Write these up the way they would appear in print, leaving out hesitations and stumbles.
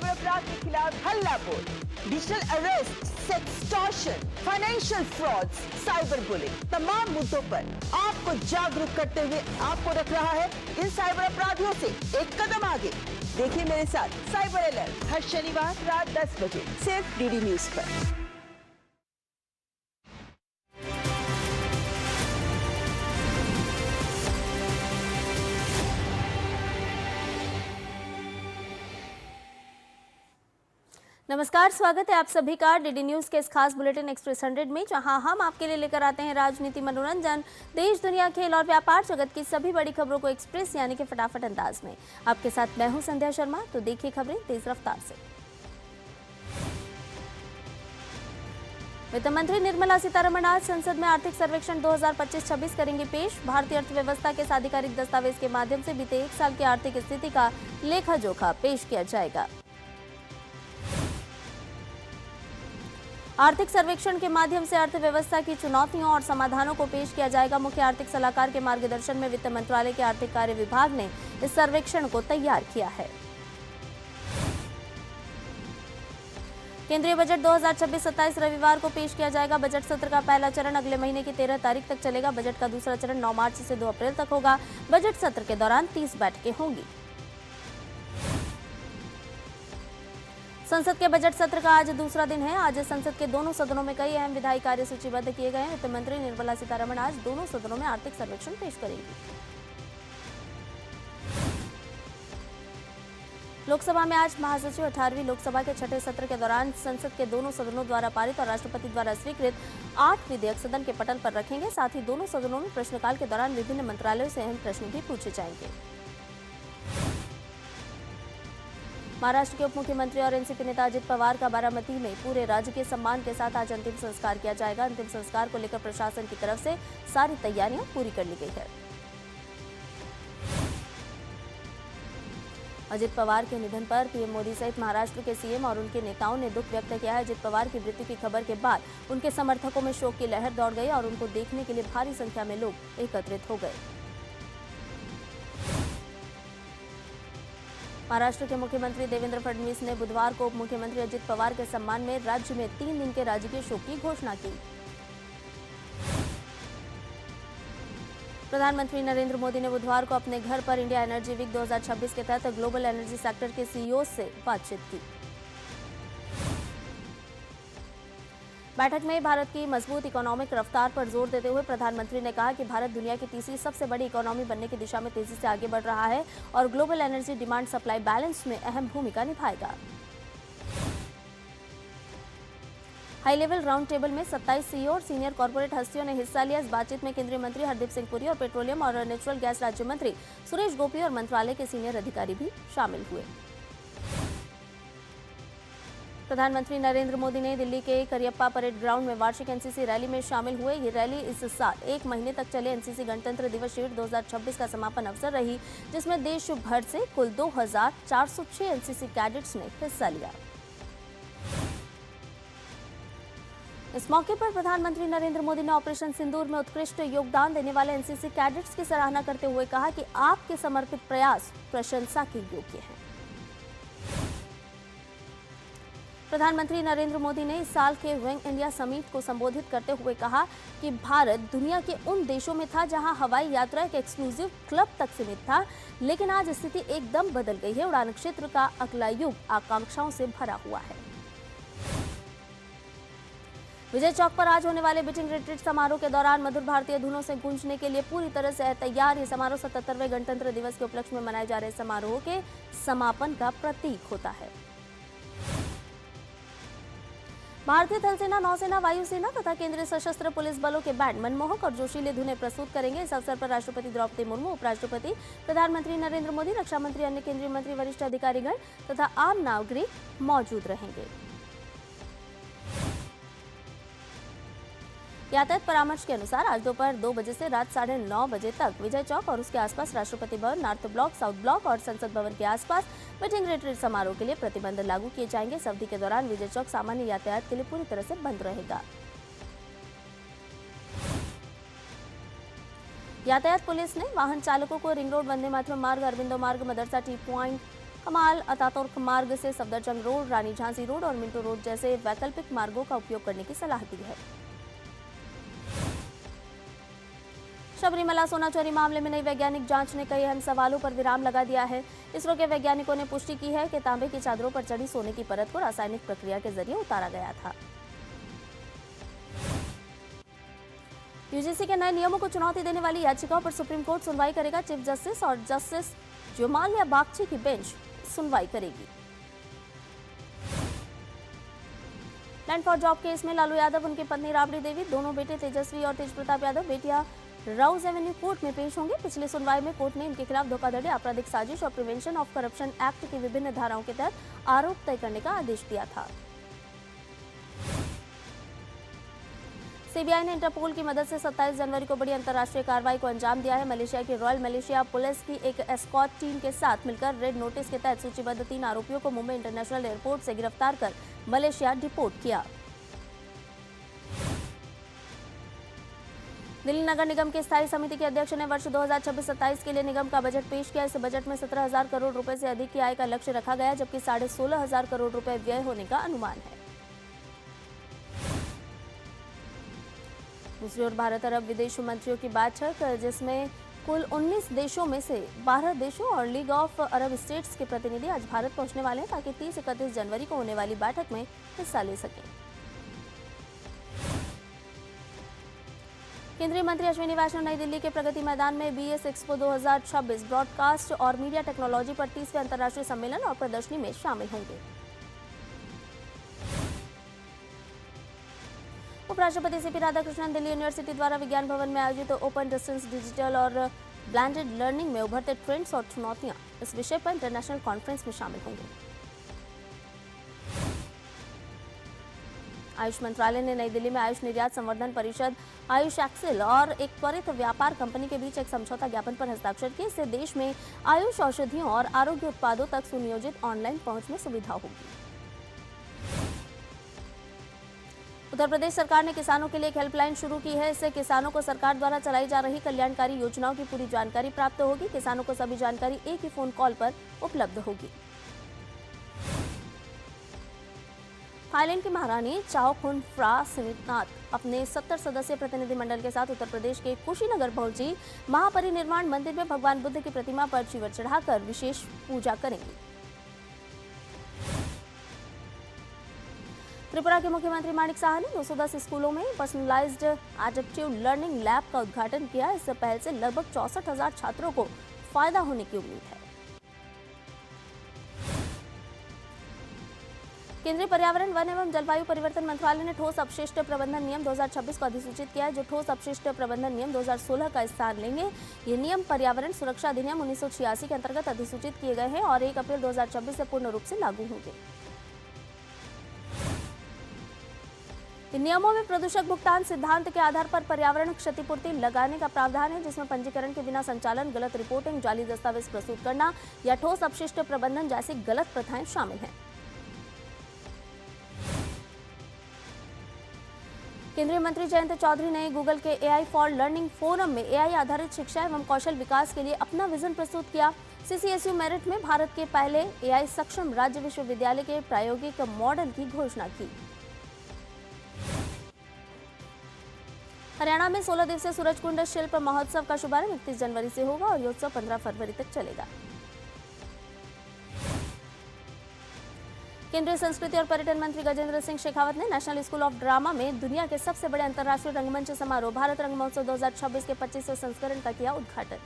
Cyber अपराध के खिलाफ हल्ला बोल, digital arrest, sextortion, financial frauds, cyber bullying, तमाम मुद्दों पर आपको जागरूक करते हुए आपको रख रहा है इन साइबर अपराधियों से एक कदम आगे। देखिए मेरे साथ साइबर अलर्ट हर शनिवार रात 10 बजे सिर्फ डीडी न्यूज पर। नमस्कार, स्वागत है आप सभी का डीडी न्यूज के इस खास बुलेटिन एक्सप्रेस 100 में, जहां हम आपके लिए लेकर आते हैं राजनीति, मनोरंजन, देश दुनिया, खेल और व्यापार जगत की सभी बड़ी खबरों को एक्सप्रेस यानी कि फटाफट अंदाज में। आपके साथ मैं हूं संध्या शर्मा। तो देखिए खबरें तेज रफ्तार से। वित्त मंत्री निर्मला सीतारमण आज संसद में आर्थिक सर्वेक्षण 2025-26 करेंगी पेश। भारतीय अर्थव्यवस्था के आधिकारिक दस्तावेज के माध्यम से बीते एक साल की आर्थिक स्थिति का लेखा जोखा पेश किया जाएगा। आर्थिक सर्वेक्षण के माध्यम से अर्थव्यवस्था की चुनौतियों और समाधानों को पेश किया जाएगा। मुख्य आर्थिक सलाहकार के मार्गदर्शन में वित्त मंत्रालय के आर्थिक कार्य विभाग ने इस सर्वेक्षण को तैयार किया है। केंद्रीय बजट 2026-27 रविवार को पेश किया जाएगा। बजट सत्र का पहला चरण अगले महीने की 13 तारीख तक चलेगा। बजट का दूसरा चरण 9 मार्च से 2 अप्रैल तक होगा। बजट सत्र के दौरान 30 बैठकें होंगी। संसद के बजट सत्र का आज दूसरा दिन है। आज संसद के दोनों सदनों में कई अहम विधायी कार्य सूचीबद्ध किए गए हैं। वित्त मंत्री निर्मला सीतारमण आज दोनों सदनों में आर्थिक सर्वेक्षण पेश करेंगी। लोकसभा में आज महासचिव 18वीं लोकसभा के छठे सत्र के दौरान संसद के दोनों सदनों द्वारा पारित और राष्ट्रपति द्वारा स्वीकृत 8 विधेयक सदन के पटल पर रखेंगे। साथ ही दोनों सदनों में प्रश्नकाल के दौरान विभिन्न मंत्रालयों से अहम प्रश्न भी पूछे जाएंगे। महाराष्ट्र के उप मुख्यमंत्री और एनसीपी नेता अजित पवार का बारामती में पूरे राजकीय सम्मान के साथ आज अंतिम संस्कार किया जाएगा। अंतिम संस्कार को लेकर प्रशासन की तरफ से सारी तैयारियां पूरी कर ली गई है। अजित पवार के निधन पर पीएम मोदी सहित महाराष्ट्र के सीएम और उनके नेताओं ने दुख व्यक्त किया है। अजित पवार की मृत्यु की खबर के बाद उनके समर्थकों में शोक की लहर दौड़ गई और उनको देखने के लिए भारी संख्या में लोग एकत्रित हो गए। महाराष्ट्र के मुख्यमंत्री देवेंद्र फडणवीस ने बुधवार को उप मुख्यमंत्री अजित पवार के सम्मान में राज्य में 3 दिन के राजकीय शोक की घोषणा की। प्रधानमंत्री नरेंद्र मोदी ने बुधवार को अपने घर पर इंडिया एनर्जी वीक 2026 के तहत ग्लोबल एनर्जी सेक्टर के सीईओ से बातचीत की। बैठक में भारत की मजबूत इकोनॉमिक रफ्तार पर जोर देते हुए प्रधानमंत्री ने कहा कि भारत दुनिया की तीसरी सबसे बड़ी इकोनॉमी बनने की दिशा में तेजी से आगे बढ़ रहा है और global energy demand supply balance में अहम भूमिका निभाएगा। हाई लेवल राउंड टेबल में 27 सीईओ और सीनियर कॉर्पोरेट हस्तियों ने हिस्सा लिया। इस बातचीत में केंद्रीय मंत्री हरदीप सिंह पुरी और पेट्रोलियम और नेचुरल गैस राज्य मंत्री सुरेश गोपी और मंत्रालय के सीनियर अधिकारी भी शामिल हुए। प्रधानमंत्री नरेंद्र मोदी ने दिल्ली के करियप्पा परेड ग्राउंड में वार्षिक एनसीसी रैली में शामिल हुए। ये रैली इस साल 1 महीने तक चले एनसीसी गणतंत्र दिवस शिविर 2026 का समापन अवसर रही, जिसमें देश भर से कुल 2406 एनसीसी कैडेट्स ने हिस्सा लिया। इस मौके पर प्रधानमंत्री नरेंद्र मोदी ने ऑपरेशन सिंदूर में उत्कृष्ट योगदान देने वाले एनसीसी कैडेट्स की सराहना करते हुए कहा कि आपके समर्पित प्रयास प्रशंसा के योग्य हैं। प्रधानमंत्री नरेंद्र मोदी ने इस साल के यंग इंडिया समिट को संबोधित करते हुए कहा कि भारत दुनिया के उन देशों में था जहां हवाई यात्रा एक एक्सक्लूसिव क्लब तक सीमित था, लेकिन आज स्थिति एकदम बदल गई है। उड़ान क्षेत्र का अगला युग आकांक्षाओं से भरा हुआ है। विजय चौक पर आज होने वाले बीटिंग रिट्रीट समारोह के दौरान मधुर भारतीय धुनों से गूंजने के लिए पूरी तरह से तैयार। ये समारोह 77वें गणतंत्र दिवस के उपलक्ष्य में मनाए जा रहे समारोह के समापन का प्रतीक होता है। भारतीय थल सेना, नौसेना, वायुसेना तथा केंद्रीय सशस्त्र पुलिस बलों के बैंड मनमोहक और जोशीले धुनें प्रस्तुत करेंगे। इस अवसर पर राष्ट्रपति द्रौपदी मुर्मू, उपराष्ट्रपति, प्रधानमंत्री नरेंद्र मोदी, रक्षा मंत्री, अन्य केंद्रीय मंत्री, वरिष्ठ अधिकारीगण तथा आम नागरिक मौजूद रहेंगे। यातायात परामर्श के अनुसार आज दोपहर 2 बजे से रात 9:30 बजे तक विजय चौक और उसके आसपास, Rashtrapati Bhavan, north block, south block और संसद भवन के आसपास मीटिंग रिट्रीट समारोह के लिए प्रतिबंध लागू किए जाएंगे। इस अवधि के दौरान विजय चौक सामान्य यातायात के लिए पूरी तरह से बंद रहेगा। यातायात पुलिस ने वाहन चालकों को रिंग रोड, वंदे मातरम मार्ग, अरविंदो मार्ग, मदरसा टी पॉइंट, कमाल अतातुर्क मार्ग से सफदरजंग रोड, रानी झांसी रोड और मिंटो रोड जैसे वैकल्पिक मार्गों का उपयोग करने की सलाह दी है। शबरीमला सोना चोरी मामले में नई वैज्ञानिक जांच ने कई अहम सवालों पर विराम लगा दिया है। इसरो के वैज्ञानिकों ने पुष्टि की है कि तांबे की चादरों पर चढ़ी सोने की परत को रासायनिक प्रक्रिया के जरिए उतारा गया था। यूजीसी के नए नियमों को चुनौती देने वाली याचिकाओं पर सुप्रीम कोर्ट सुनवाई करेगा। चीफ जस्टिस और जस्टिस जुमालिया बागची की बेंच सुनवाई करेगी। लैंड फॉर जॉब केस में लालू यादव, उनकी पत्नी राबड़ी देवी, दोनों बेटे तेजस्वी और तेज प्रताप यादव बेटियां राउज एवेन्यू कोर्ट में पेश होंगे। पिछली सुनवाई में कोर्ट ने इनके खिलाफ धोखाधड़ी, आपराधिक साजिश और प्रिवेंशन ऑफ करप्शन एक्ट की विभिन्न धाराओं के तहत आरोप तय करने का आदेश दिया था। सीबीआई ने इंटरपोल की मदद से 27 जनवरी को बड़ी अंतर्राष्ट्रीय कार्रवाई को अंजाम दिया है। मलेशिया की रॉयल मलेशिया पुलिस की एक एस्कॉर्ट टीम के साथ मिलकर रेड नोटिस के तहत सूचीबद्ध 3 आरोपियों को मुंबई इंटरनेशनल एयरपोर्ट से गिरफ्तार कर मलेशिया डिपोर्ट किया। दिल्ली नगर निगम की स्थायी समिति के अध्यक्ष ने वर्ष 2026-27 के लिए निगम का बजट पेश किया। इस बजट में 17,000 करोड़ रुपए से अधिक की आय का लक्ष्य रखा गया, जबकि 16,500 करोड़ रुपए व्यय होने का अनुमान है। दूसरी ओर भारत अरब विदेश मंत्रियों की बैठक, जिसमें कुल 19 देशों में से 12 देशों और लीग ऑफ अरब स्टेट्स के प्रतिनिधि आज भारत पहुंचने वाले हैं, ताकि 30-31 जनवरी को होने वाली बैठक में हिस्सा ले सकें। केंद्रीय मंत्री अश्विनी वैष्णव नई दिल्ली के प्रगति मैदान में बीएस एक्सपो 2026 ब्रॉडकास्ट और मीडिया टेक्नोलॉजी पर 30वें अंतर्राष्ट्रीय सम्मेलन और प्रदर्शनी में शामिल होंगे। उपराष्ट्रपति सीपी राधाकृष्णन दिल्ली यूनिवर्सिटी द्वारा विज्ञान भवन में आयोजित ओपन डिस्टेंस डिजिटल और ब्लेंडेड लर्निंग में उभरते ट्रेंड्स और चुनौतियां इस विषय पर इंटरनेशनल कॉन्फ्रेंस में शामिल होंगे। आयुष मंत्रालय ने नई दिल्ली में आयुष निर्यात संवर्धन परिषद आयुष एक्सेल और एक त्वरित व्यापार कंपनी के बीच एक समझौता ज्ञापन पर हस्ताक्षर किए। इससे देश में आयुष औषधियों और आरोग्य उत्पादों तक सुनियोजित ऑनलाइन पहुंच में सुविधा होगी। उत्तर प्रदेश सरकार ने किसानों के लिए एक हेल्पलाइन शुरू की है। इससे किसानों को सरकार द्वारा चलाई जा रही कल्याणकारी योजनाओं की पूरी जानकारी प्राप्त होगी। किसानों को सभी जानकारी एक ही फोन कॉल पर उपलब्ध होगी। थाईलैंड की महारानी चाओखुनफ्रा सिनितनाथ अपने 70 सदस्यीय प्रतिनिधिमंडल के साथ उत्तर प्रदेश के कुशीनगर पहुंची। महापरिनिर्वाण मंदिर में भगवान बुद्ध की प्रतिमा पर चीवर चढ़ाकर विशेष पूजा करेंगी। त्रिपुरा के मुख्यमंत्री माणिक साहा ने 210 स्कूलों में पर्सनलाइज्ड एडेप्टिव लर्निंग लैब का उद्घाटन किया। इस पहल से लगभग 64,000 छात्रों को फायदा होने की उम्मीद है। केंद्रीय पर्यावरण, वन एवं जलवायु परिवर्तन मंत्रालय ने ठोस अपशिष्ट प्रबंधन नियम 2026 को अधिसूचित किया है, जो ठोस अपशिष्ट प्रबंधन नियम 2016 का स्थान लेंगे। ये नियम पर्यावरण सुरक्षा अधिनियम 1986 के अंतर्गत अधिसूचित किए गए हैं और 1 अप्रैल 2026 से पूर्ण रूप से लागू होंगे। इन नियमों में प्रदूषक भुगतान सिद्धांत के आधार पर पर्यावरण क्षतिपूर्ति लगाने का प्रावधान है, जिसमें पंजीकरण के बिना संचालन, गलत रिपोर्टिंग, जाली दस्तावेज प्रस्तुत करना या ठोस अपशिष्ट प्रबंधन जैसी गलत प्रथाएं शामिल हैं। केंद्रीय मंत्री जयंत चौधरी ने गूगल के एआई फॉर लर्निंग फोरम में एआई आधारित शिक्षा एवं कौशल विकास के लिए अपना विजन प्रस्तुत किया। सीसीएसयू मेरिट में भारत के पहले एआई सक्षम राज्य विश्वविद्यालय के प्रायोगिक मॉडल की घोषणा की। हरियाणा में 16 दिवसीय सूरजकुंड शिल्प महोत्सव का शुभारंभ 31 जनवरी से होगा और ये उत्सव 15 फरवरी तक चलेगा। केंद्रीय संस्कृति और पर्यटन मंत्री गजेंद्र सिंह शेखावत ने नेशनल स्कूल ऑफ ड्रामा में दुनिया के सबसे बड़े अंतर्राष्ट्रीय रंगमंच समारोह भारत रंग महोत्सव 2026 के 25वें संस्करण का किया उद्घाटन।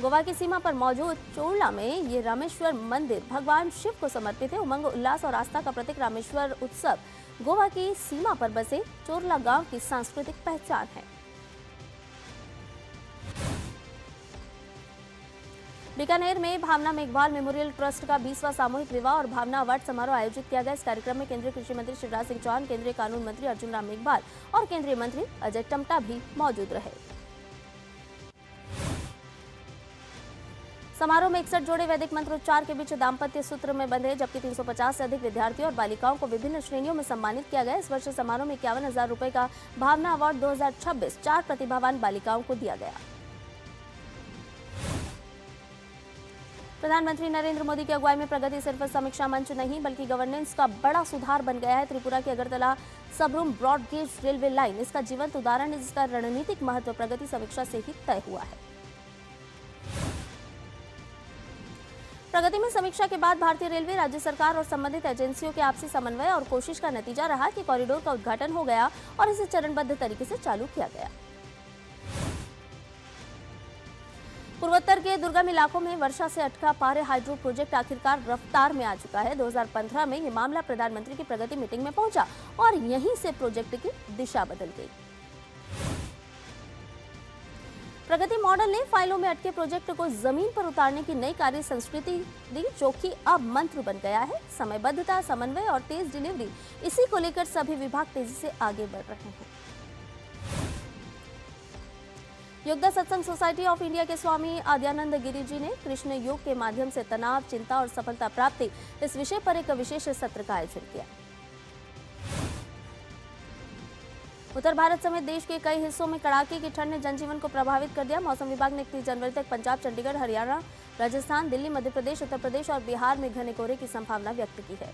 गोवा की सीमा पर मौजूद चोरला में ये रामेश्वर मंदिर भगवान शिव को समर्पित है। उमंग, उल्लास और आस्था का प्रतीक रामेश्वर उत्सव गोवा की सीमा पर बसे चोरला गांव की सांस्कृतिक पहचान है। बीकानेर में भावना मेघवाल मेमोरियल ट्रस्ट का 20वां सामूहिक विवाह और भावना अवार्ड समारोह आयोजित किया गया। इस कार्यक्रम में केंद्रीय कृषि मंत्री शिवराज सिंह चौहान, केंद्रीय कानून मंत्री अर्जुन राम मेघवाल और केंद्रीय मंत्री अजय टम्टा भी मौजूद रहे। समारोह में 61 जोड़े वैदिक मंत्रोच्चार के बीच दाम्पत्य सूत्र में बंधे, जबकि 350 से अधिक विद्यार्थियों और बालिकाओं को विभिन्न श्रेणियों में सम्मानित किया गया। इस वर्ष समारोह में 51,000 रुपए का भावना अवार्ड 2026 4 प्रतिभावान बालिकाओं को दिया गया। प्रधानमंत्री नरेंद्र मोदी की अगुवाई में प्रगति सिर्फ समीक्षा मंच नहीं बल्कि गवर्नेंस का बड़ा सुधार बन गया है। त्रिपुरा की Agartala Sabroom broad gauge railway line इसका जीवंत उदाहरण है, जिसका रणनीतिक महत्व प्रगति समीक्षा से ही तय हुआ है। प्रगति में समीक्षा के बाद भारतीय रेलवे, राज्य सरकार और संबंधित एजेंसियों के आपसी समन्वय और कोशिश का नतीजा रहा कि कॉरिडोर का उद्घाटन हो गया और इसे चरणबद्ध तरीके से चालू किया गया। पूर्वोत्तर के दुर्गम इलाकों में वर्षा से अटका पारे हाइड्रो प्रोजेक्ट आखिरकार रफ्तार में आ चुका है। 2015 में यह मामला प्रधानमंत्री की प्रगति मीटिंग में पहुंचा और यहीं से प्रोजेक्ट की दिशा बदल गई। प्रगति मॉडल ने फाइलों में अटके प्रोजेक्ट को जमीन पर उतारने की नई कार्य संस्कृति दी, जो कि अब मंत्र बन गया है। समयबद्धता, समन्वय और तेज डिलीवरी, इसी को लेकर सभी विभाग तेजी से आगे बढ़ रहे हैं। योगदा सत्संग सोसाइटी ऑफ इंडिया के स्वामी आद्यानंद गिरी जी ने कृष्ण योग के माध्यम से तनाव, चिंता और सफलता प्राप्ति इस विषय पर एक विशेष सत्र का आयोजन किया। उत्तर भारत समेत देश के कई हिस्सों में कड़ाके की ठंड ने जनजीवन को प्रभावित कर दिया। मौसम विभाग ने 31 जनवरी तक पंजाब, चंडीगढ़, हरियाणा, राजस्थान, दिल्ली, मध्य प्रदेश, उत्तर प्रदेश और बिहार में घने कोहरे की संभावना व्यक्त की है।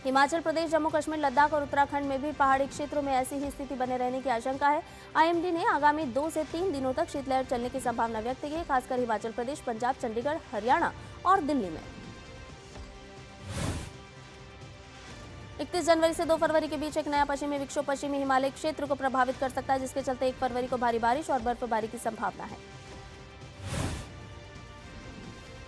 हिमाचल प्रदेश, जम्मू कश्मीर, लद्दाख और उत्तराखंड में भी पहाड़ी क्षेत्रों में ऐसी ही स्थिति बने रहने की आशंका है। आईएमडी ने आगामी 2 से 3 दिनों तक शीतलहर चलने की संभावना व्यक्त की है, खासकर हिमाचल प्रदेश, पंजाब, चंडीगढ़, हरियाणा और दिल्ली में। 31 जनवरी से 2 फरवरी के बीच एक नया पश्चिमी विक्षोभ पश्चिमी हिमालय क्षेत्र को प्रभावित कर सकता है, जिसके चलते 1 फरवरी को भारी बारिश और बर्फबारी की संभावना है।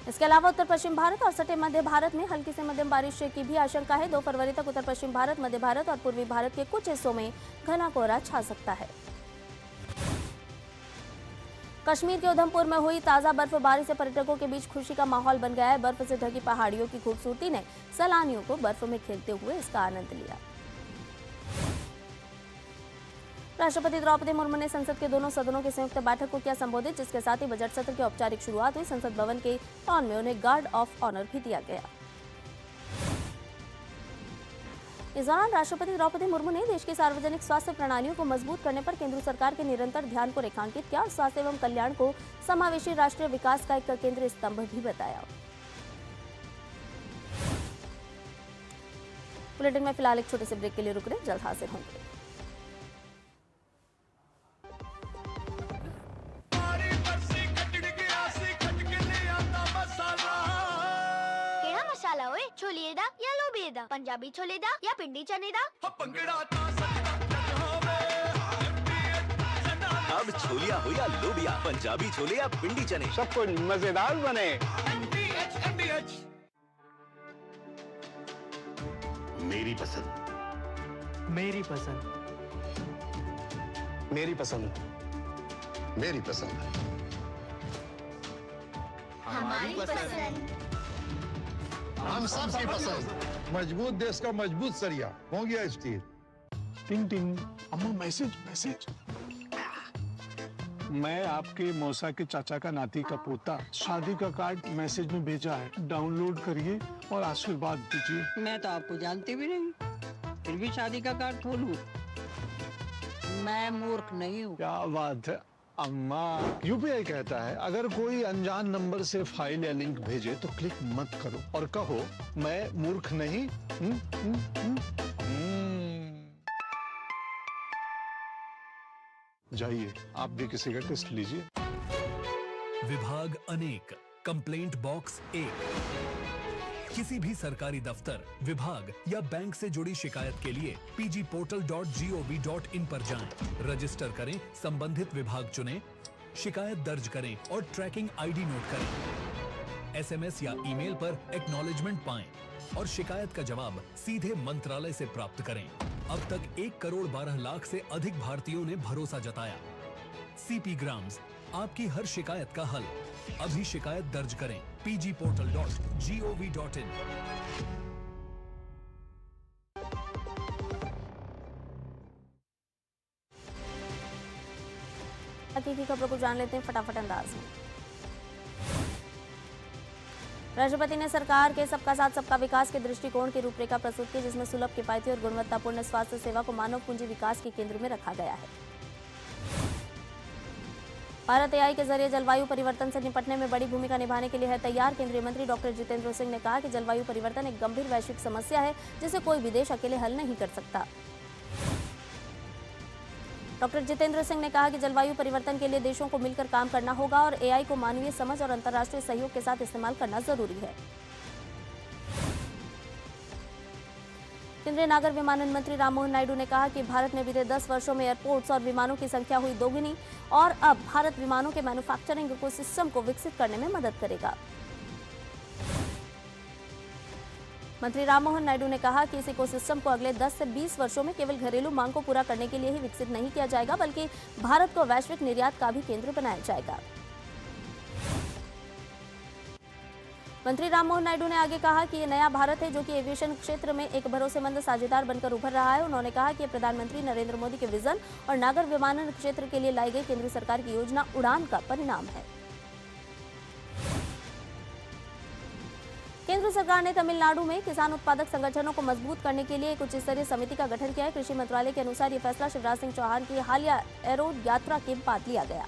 इसके अलावा उत्तर पश्चिम भारत और सटे मध्य भारत में हल्की से मध्यम बारिश की भी आशंका है। 2 फरवरी तक उत्तर पश्चिम भारत, मध्य भारत और पूर्वी भारत के कुछ हिस्सों में घना कोहरा छा सकता है। कश्मीर के उधमपुर में हुई ताजा बर्फबारी से पर्यटकों के बीच खुशी का माहौल बन गया है। बर्फ से ढकी पहाड़ियों की खूबसूरती ने सैलानियों को बर्फ में खेलते हुए इसका आनंद लिया। राष्ट्रपति द्रौपदी मुर्मू ने संसद के दोनों सदनों की संयुक्त बैठक को किया संबोधित, जिसके साथ ही बजट सत्र की औपचारिक शुरुआत हुई। संसद भवन के लॉन में उन्हें गार्ड ऑफ ऑनर भी दिया गया। इस दौरान राष्ट्रपति द्रौपदी मुर्मू ने देश की सार्वजनिक स्वास्थ्य प्रणालियों को मजबूत करने पर केंद्र सरकार के निरंतर ध्यान को रेखांकित किया और स्वास्थ्य एवं कल्याण को समावेशी राष्ट्रीय विकास का एक केंद्रीय स्तंभ भी बताया। बुलेटिन में फिलहाल एक छोटे से ब्रेक के लिए रुक रहे, जल्द हाजिर होंगे। छोले दा या लोबिया दा, पंजाबी छोले दा या पिंडी चने दा। अब छोलिया हो या लोबिया, पंजाबी छोले या पिंडी चने, सब कुछ मजेदार बने। मेरी पसंद, मेरी पसंद, मेरी पसंद, मेरी पसंद, हमारी पसंद, हम सबकी पसंद। मजबूत देश का मजबूत सरिया हो गया स्टील। टिंग टिंग, अम्मा मैसेज मैसेज। मैं आपके मौसा के चाचा का नाती का पोता, शादी का कार्ड मैसेज में भेजा है, डाउनलोड करिए और आशीर्वाद दीजिए। मैं तो आपको जानती भी नहीं, फिर भी शादी का कार्ड खोलूं? मैं मूर्ख नहीं हूँ। क्या बात है अम्मा। यूपीआई कहता है अगर कोई अनजान नंबर से फाइल या लिंक भेजे तो क्लिक मत करो और कहो मैं मूर्ख नहीं। जाइए आप भी किसी का टेस्ट लीजिए। विभाग अनेक, कंप्लेंट बॉक्स 1। किसी भी सरकारी दफ्तर, विभाग या बैंक से जुड़ी शिकायत के लिए pgportal.gov.in पर जाएं, रजिस्टर करें, संबंधित विभाग चुनें, शिकायत दर्ज करें और ट्रैकिंग आईडी नोट करें। एसएमएस या ईमेल पर एक्नॉलेजमेंट पाएं और शिकायत का जवाब सीधे मंत्रालय से प्राप्त करें। अब तक 1 करोड़ 12 लाख से अधिक भारतीयों ने भरोसा जताया। सीपी ग्राम्स, आपकी हर शिकायत का हल। अभी शिकायत दर्ज करें pgportal.gov.in। हकीकी खबरों को जान लेते हैं फटाफट अंदाज में। राष्ट्रपति ने सरकार के सबका साथ सबका विकास के दृष्टिकोण की रूपरेखा प्रस्तुत की, जिसमें सुलभ, किफायती और गुणवत्तापूर्ण स्वास्थ्य सेवा को मानव पूंजी विकास के केंद्र में रखा गया है। भारत एआई के जरिए जलवायु परिवर्तन से निपटने में बड़ी भूमिका निभाने के लिए है तैयार। केंद्रीय मंत्री डॉक्टर जितेंद्र सिंह ने कहा कि जलवायु परिवर्तन एक गंभीर वैश्विक समस्या है जिसे कोई भी देश अकेले हल नहीं कर सकता। डॉक्टर जितेंद्र सिंह ने कहा कि जलवायु परिवर्तन के लिए देशों को मिलकर काम करना होगा और एआई को मानवीय समझ और अंतर्राष्ट्रीय सहयोग के साथ इस्तेमाल करना जरूरी है। केंद्रीय नागर विमानन मंत्री राममोहन नायडू ने कहा कि भारत ने बीते 10 वर्षों में एयरपोर्ट्स और विमानों की संख्या हुई दोगुनी और अब भारत विमानों के मैन्युफैक्चरिंग इकोसिस्टम को विकसित करने में मदद करेगा। मंत्री राममोहन नायडू ने कहा कि इस इकोसिस्टम को अगले 10 से 20 वर्षों में केवल घरेलू मांग को पूरा करने के लिए ही विकसित नहीं किया जाएगा, बल्कि भारत को वैश्विक निर्यात का भी केंद्र बनाया जाएगा। मंत्री राममोहन नायडू ने आगे कहा कि ये नया भारत है जो कि एविएशन क्षेत्र में एक भरोसेमंद साझेदार बनकर उभर रहा है। उन्होंने कहा कि प्रधानमंत्री नरेंद्र मोदी के विजन और नागर विमानन क्षेत्र के लिए लाई गई केंद्र सरकार की योजना उड़ान का परिणाम है। केंद्र सरकार ने तमिलनाडु में किसान उत्पादक संगठनों को मजबूत करने के लिए एक उच्च स्तरीय समिति का गठन किया है। कृषि मंत्रालय के अनुसार ये फैसला शिवराज सिंह चौहान की हालिया एरो यात्रा के बाद लिया गया।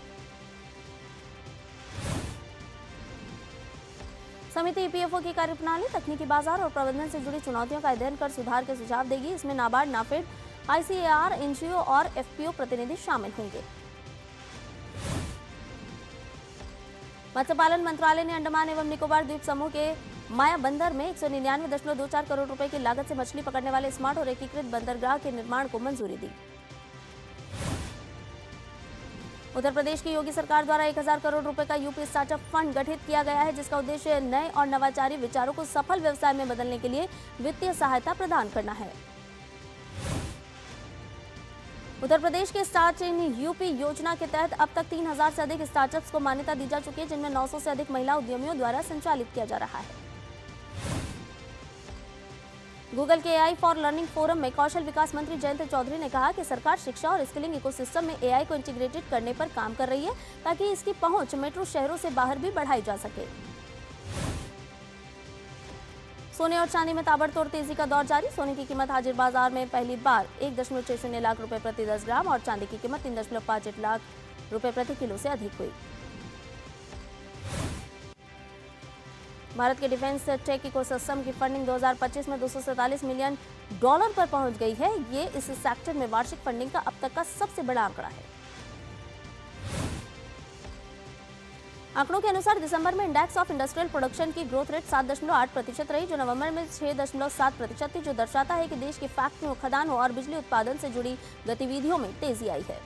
समिति ईपीएफओ की कार्यप्रणाली, तकनीकी बाजार और प्रबंधन से जुड़ी चुनौतियों का अध्ययन कर सुधार के सुझाव देगी। इसमें नाबार्ड, नाफेड, आईसीएआर, एनजीओ और एफपीओ प्रतिनिधि शामिल होंगे। मत्स्य पालन मंत्रालय ने अंडमान एवं निकोबार द्वीप समूह के माया बंदर में 199.24 करोड़ रुपए की लागत से मछली पकड़ने वाले स्मार्ट और एकीकृत बंदरगाह के निर्माण को मंजूरी दी। उत्तर प्रदेश की योगी सरकार द्वारा 1000 करोड़ रुपए का यूपी स्टार्टअप फंड गठित किया गया है, जिसका उद्देश्य नए और नवाचारी विचारों को सफल व्यवसाय में बदलने के लिए वित्तीय सहायता प्रदान करना है। उत्तर प्रदेश के स्टार्ट इन यूपी योजना के तहत अब तक 3000 से अधिक स्टार्टअप्स को मान्यता दी जा चुकी है, जिनमें 900 से अधिक महिला उद्यमियों द्वारा संचालित किया जा रहा है। गूगल के एआई फॉर लर्निंग फोरम में कौशल विकास मंत्री जयंत चौधरी ने कहा कि सरकार शिक्षा और स्किलिंग इकोसिस्टम में एआई को इंटीग्रेटेड करने पर काम कर रही है ताकि इसकी पहुंच मेट्रो शहरों से बाहर भी बढ़ाई जा सके। सोने और चांदी में ताबड़तोड़ तेजी का दौर जारी। सोने की कीमत हाजिर बाजार में पहली बार 1.60 लाख रुपए प्रति 10 ग्राम और चांदी की कीमत 3.58 लाख रुपए प्रति किलो से अधिक हुई। भारत के डिफेंस टेक इकोसिस्टम की फंडिंग 2025 में $247 मिलियन पर पहुंच गई है। ये इस सेक्टर में वार्षिक फंडिंग का अब तक का सबसे बड़ा आंकड़ा है। आंकड़ों के अनुसार दिसंबर में इंडेक्स ऑफ इंडस्ट्रियल प्रोडक्शन की ग्रोथ रेट 7.8% रही, जो नवंबर में 6.7% थी, जो दर्शाता है कि देश की फैक्ट्रियों, खदानों और बिजली उत्पादन से जुड़ी गतिविधियों में तेजी आई है।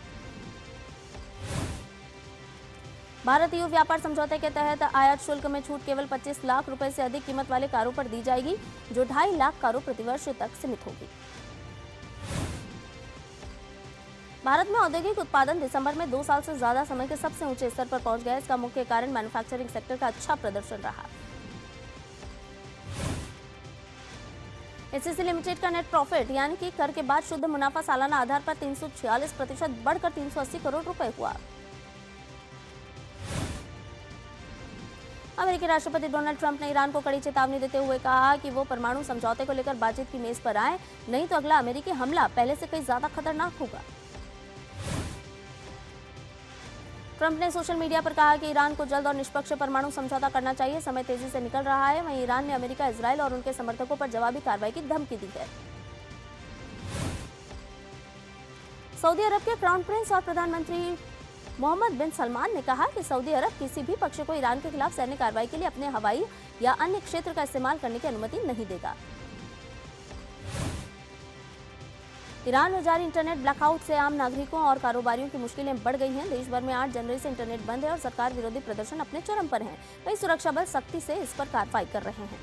भारत ईयू व्यापार समझौते के तहत आयात शुल्क में छूट केवल 25 लाख रुपए से अधिक कीमत वाले कारों पर दी जाएगी, जो 2.5 लाख कारों प्रतिवर्ष तक सीमित होगी। भारत में औद्योगिक उत्पादन दिसंबर में 2 साल से ज्यादा समय के सबसे ऊंचे स्तर पर पहुंच गया। इसका मुख्य कारण मैन्युफैक्चरिंग सेक्टर का अच्छा प्रदर्शन रहा। एचसीसी लिमिटेड का नेट प्रॉफिट यानी कि कर के बाद शुद्ध मुनाफा सालाना आधार पर 346% बढ़कर 380 करोड़ रुपए हुआ। अमेरिकी राष्ट्रपति डोनाल्ड ट्रंप ने ईरान को कड़ी चेतावनी देते हुए कहा कि वो परमाणु समझौते को लेकर बातचीत की मेज पर आए, नहीं तो अगला अमेरिकी हमला पहले से कहीं ज्यादा खतरनाक होगा। ट्रंप ने सोशल मीडिया पर कहा कि ईरान को जल्द और निष्पक्ष परमाणु समझौता करना चाहिए। समय तेजी से निकल रहा है। वहीं ईरान ने अमेरिका, इजराइल और उनके समर्थकों पर जवाबी कार्रवाई की धमकी दी है। सऊदी अरब के क्राउन प्रिंस और प्रधानमंत्री मोहम्मद बिन सलमान ने कहा कि सऊदी अरब किसी भी पक्ष को ईरान के खिलाफ सैन्य कार्रवाई के लिए अपने हवाई या अन्य क्षेत्र का इस्तेमाल करने की अनुमति नहीं देगा। ईरान में जारी इंटरनेट ब्लैकआउट से आम नागरिकों और कारोबारियों की मुश्किलें बढ़ गई हैं। देश भर में 8 जनवरी से इंटरनेट बंद है और सरकार विरोधी प्रदर्शन अपने चरम पर हैं। कई सुरक्षा बल सख्ती से इस पर कार्रवाई कर रहे हैं।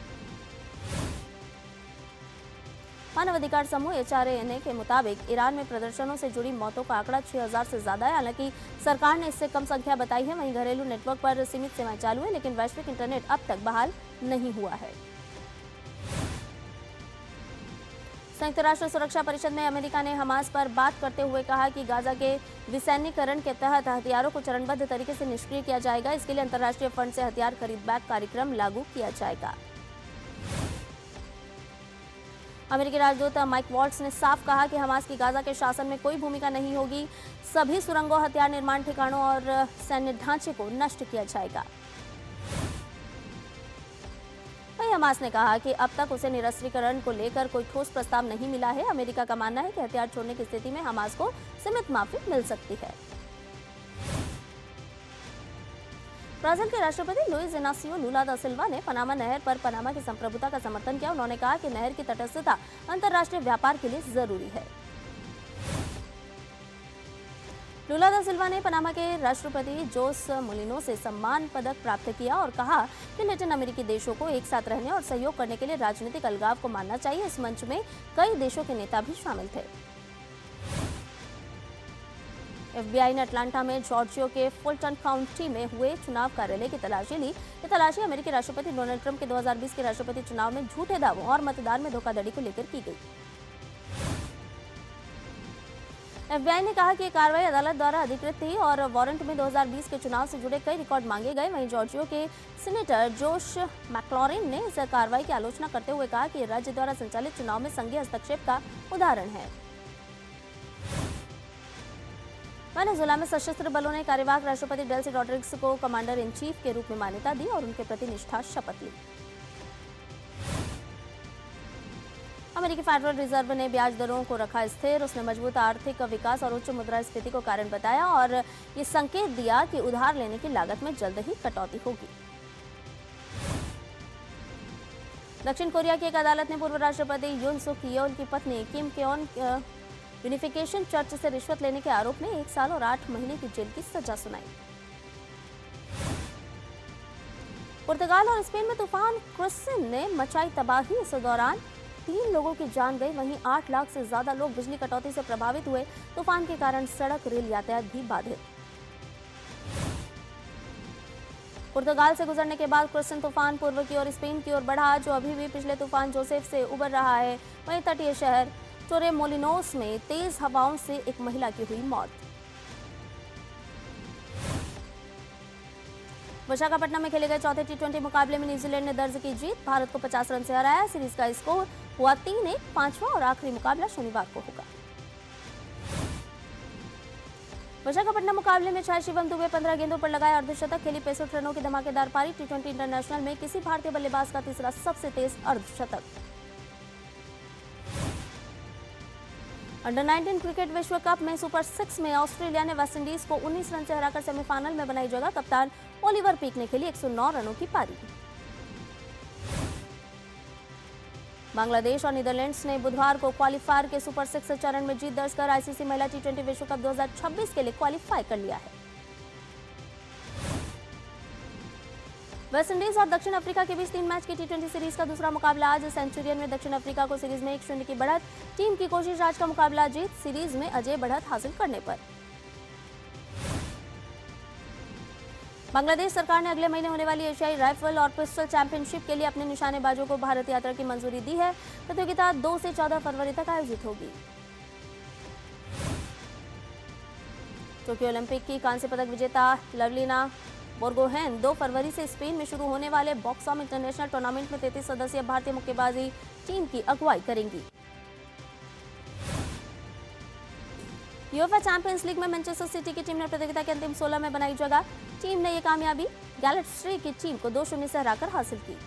मानवाधिकार समूह एचआरएएनए के मुताबिक ईरान में प्रदर्शनों से जुड़ी मौतों का आंकड़ा 6000 से ज्यादा है। हालांकि सरकार ने इससे कम संख्या बताई है। वहीं घरेलू नेटवर्क पर सीमित सेवाएं चालू है, लेकिन वैश्विक इंटरनेट अब तक बहाल नहीं हुआ है। संयुक्त राष्ट्र सुरक्षा परिषद में अमेरिका ने हमास पर बात करते हुए कहा कि गाजा के विसैन्यीकरण के तहत हथियारों को चरणबद्ध तरीके से निष्क्रिय किया जाएगा। इसके लिए अंतर्राष्ट्रीय फंड से हथियार खरीद बैक कार्यक्रम लागू किया जाएगा। अमेरिकी राजदूत माइक वॉल्ट्स ने साफ कहा कि हमास की गाजा के शासन में कोई भूमिका नहीं होगी। सभी सुरंगों, हथियार निर्माण ठिकानों और सैन्य ढांचे को नष्ट किया जाएगा। वहीं हमास ने कहा कि अब तक उसे निरस्त्रीकरण को लेकर कोई ठोस प्रस्ताव नहीं मिला है। अमेरिका का मानना है कि हथियार छोड़ने की स्थिति में हमास को सीमित माफी मिल सकती है। ब्राजील के राष्ट्रपति लुइस इनासियो लुला दा सिल्वा ने पनामा नहर पर पनामा की संप्रभुता का समर्थन किया। उन्होंने कहा कि नहर की तटस्थता अंतर्राष्ट्रीय व्यापार के लिए जरूरी है। लुला दा सिल्वा ने पनामा के राष्ट्रपति जोस मोलिनो से सम्मान पदक प्राप्त किया और कहा कि लैटिन अमेरिकी देशों को एक साथ रहने और सहयोग करने के लिए राजनीतिक अलगाव को मानना चाहिए। इस मंच में कई देशों के नेता भी शामिल थे। FBI ने अटलांटा में जॉर्जिया के फुलटन काउंटी में हुए चुनाव कार्यालय की तलाशी ली। ये तलाशी अमेरिकी राष्ट्रपति डोनाल्ड ट्रंप के 2020 के राष्ट्रपति चुनाव में झूठे दावों और मतदान में धोखाधड़ी को लेकर की गई। FBI ने कहा कि कार्रवाई अदालत द्वारा अधिकृत थी और वारंट में 2020 के चुनाव से जुड़े कई रिकॉर्ड मांगे गए। वहीं जॉर्जिया के सीनेटर जोश मैक्लॉरिन ने इस कार्रवाई की आलोचना करते हुए कहा कि राज्य द्वारा संचालित चुनाव में संघीय हस्तक्षेप का उदाहरण है। वेनेजुएला में सशस्त्र बलों ने कार्यवाहक राष्ट्रपति डेल्सी रॉड्रिग्स को कमांडर इन चीफ के रूप में मान्यता दी और उनके प्रति निष्ठा शपथ ली। अमेरिकी फेडरल रिजर्व ने ब्याज दरों को रखा स्थिर। उसने मजबूत आर्थिक विकास और उच्च मुद्रास्फीति को कारण बताया और ये संकेत दिया कि उधार लेने की लागत में जल्द ही कटौती होगी। दक्षिण कोरिया की एक अदालत ने पूर्व राष्ट्रपति यून सुक येओल की पत्नी किम केओन यूनिफिकेशन चर्च से रिश्वत लेने के आरोप में 1 साल और 8 महीने की जेल की सजा सुनाई। पुर्तगाल और स्पेन में तूफान क्रिस्टिन ने मचाई तबाही। इस दौरान 3 लोगों की जान गई, वहीं 8 लाख से ज्यादा लोग बिजली कटौती से प्रभावित हुए। तूफान के कारण सड़क रेल यातायात भी बाधित। पुर्तगाल से गुजरने के बाद क्रिस्टिन तूफान पूर्व की ओर स्पेन की ओर बढ़ा, जो अभी भी पिछले तूफान जोसेफ से उबर रहा है। वहीं तटीय शहर टोरेमोलिनोस में तेज हवाओं से एक महिला की हुई मौत। विशाखापट्टनम में खेले गए चौथे T20 मुकाबले में न्यूजीलैंड ने दर्ज की जीत। भारत को 50 रन से हराया। सीरीज का स्कोर हुआ 3-1। 5वां और आखिरी मुकाबला शनिवार को होगा। विशाखापट्टनम मुकाबले में शायद शिवम दुबे 15 गेंदों पर लगाए अर्धशतक, खेली 65 रनों की धमाकेदार पारी। T20 इंटरनेशनल में किसी भारतीय बल्लेबाज का तीसरा सबसे तेज अर्धशतक। अंडर-19 क्रिकेट विश्व कप में सुपर 6 में ऑस्ट्रेलिया ने वेस्टइंडीज को 19 रन से हराकर सेमीफाइनल में बनाई जगह। कप्तान ओलिवर पीक ने खेली 109 रनों की पारी। बांग्लादेश और नीदरलैंड्स ने बुधवार को क्वालीफायर के सुपर 6 चरण में जीत दर्ज कर आईसीसी महिला T20 विश्व कप 2026 के लिए क्वालीफाई कर लिया है। वेस्टइंडीज और दक्षिण अफ्रीका के बीच 3 मैच की T20 सीरीज का दूसरा मुकाबला आज सेंचुरियन में दक्षिण अफ्रीका को सीरीज में 1-0 की बढ़त। टीम की कोशिश आज का मुकाबला जीत, सीरीज में अजय बढ़त हासिल करने पर। बांग्लादेश सरकार ने अगले महीने होने वाली एशियाई राइफल और पिस्टल चैंपियनशिप के लिए अपने निशानेबाजों को भारत यात्रा की मंजूरी दी है। प्रतियोगिता 2 से 14 फरवरी तक आयोजित होगी। टोक्यो ओलंपिक की कांस्य पदक विजेता लवलीना बोर्गोहेन 2 फरवरी से स्पेन में शुरू होने वाले बॉक्सॉम इंटरनेशनल टूर्नामेंट में 33 सदस्यीय भारतीय मुक्केबाजी टीम की अगुवाई करेंगी। यूएफए चैंपियंस लीग में मैनचेस्टर सिटी की टीम ने प्रतियोगिता के अंतिम 16 में बनाई जगह। टीम ने यह कामयाबी गैलेटस्ट्रे की टीम को 2-0 से हराकर हासिल की।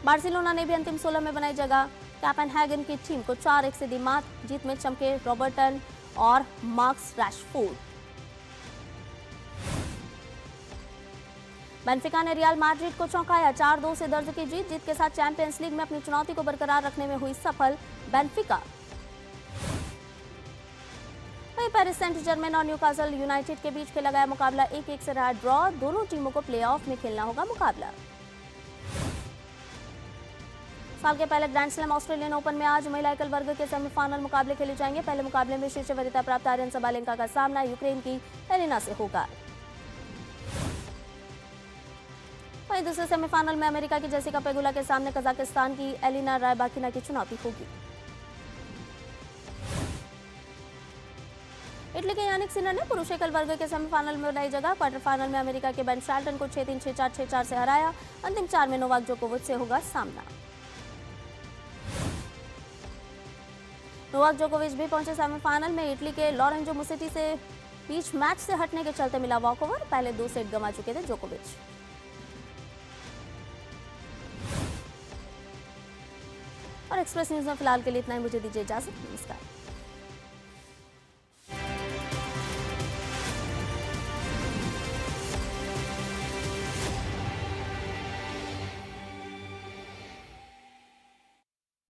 बार्सिलोना ने भी अंतिम 16 में बनाई जगह। कोपेनहेगन की टीम को 4-1 से दी मात। जीत में चमके रॉबर्टन और मार्कस रैशफोर्ड। बेनफिका ने रियल मैड्रिड को चौंकाया, 4-2 से दर्ज की जीत। जीत के साथ चैंपियंस लीग में अपनी चुनौती को बरकरार रखने में हुई सफल बेनफिका। वहीं पेरिस सेंट जर्मेन और न्यूकासल यूनाइटेड के बीच खेला गया मुकाबला 1-1 से रहा ड्रॉ। दोनों टीमों को प्लेऑफ में खेलना होगा मुकाबला। साल के पहले ग्रैंड स्लैम ऑस्ट्रेलियन ओपन में आज महिला एकल वर्ग के सेमीफाइनल मुकाबले खेले जाएंगे। पहले मुकाबले में शीर्ष वरीयता प्राप्त आर्यन सबालेंका का सामना यूक्रेन की एलिना से होगा। वहीं दूसरे सेमीफाइनल में अमेरिका की जेसिका पेगुला के सामने कजाकिस्तान की एलिना रायबाकिना की चुनौती होगी। इटली के यानिक सिनर ने पुरुष एकल वर्ग के सेमीफाइनल में बनाई जगह। क्वार्टर फाइनल में अमेरिका के बेन शाल्टन को 6-3, 6-4, 6-4 से हराया। अंतिम 4 में नोवाक जोकोविच से होगा सामना। नोवाक जोकोविच भी पहुंचे सेमीफाइनल में। इटली के लॉरेंजो मुसेटी से बीच मैच से हटने के चलते मिला वॉकओवर। पहले 2 सेट गंवा चुके थे जोकोविच। और एक्सप्रेस न्यूज में फिलहाल के लिए इतना ही। मुझे दीजिए इजाजत। नमस्कार।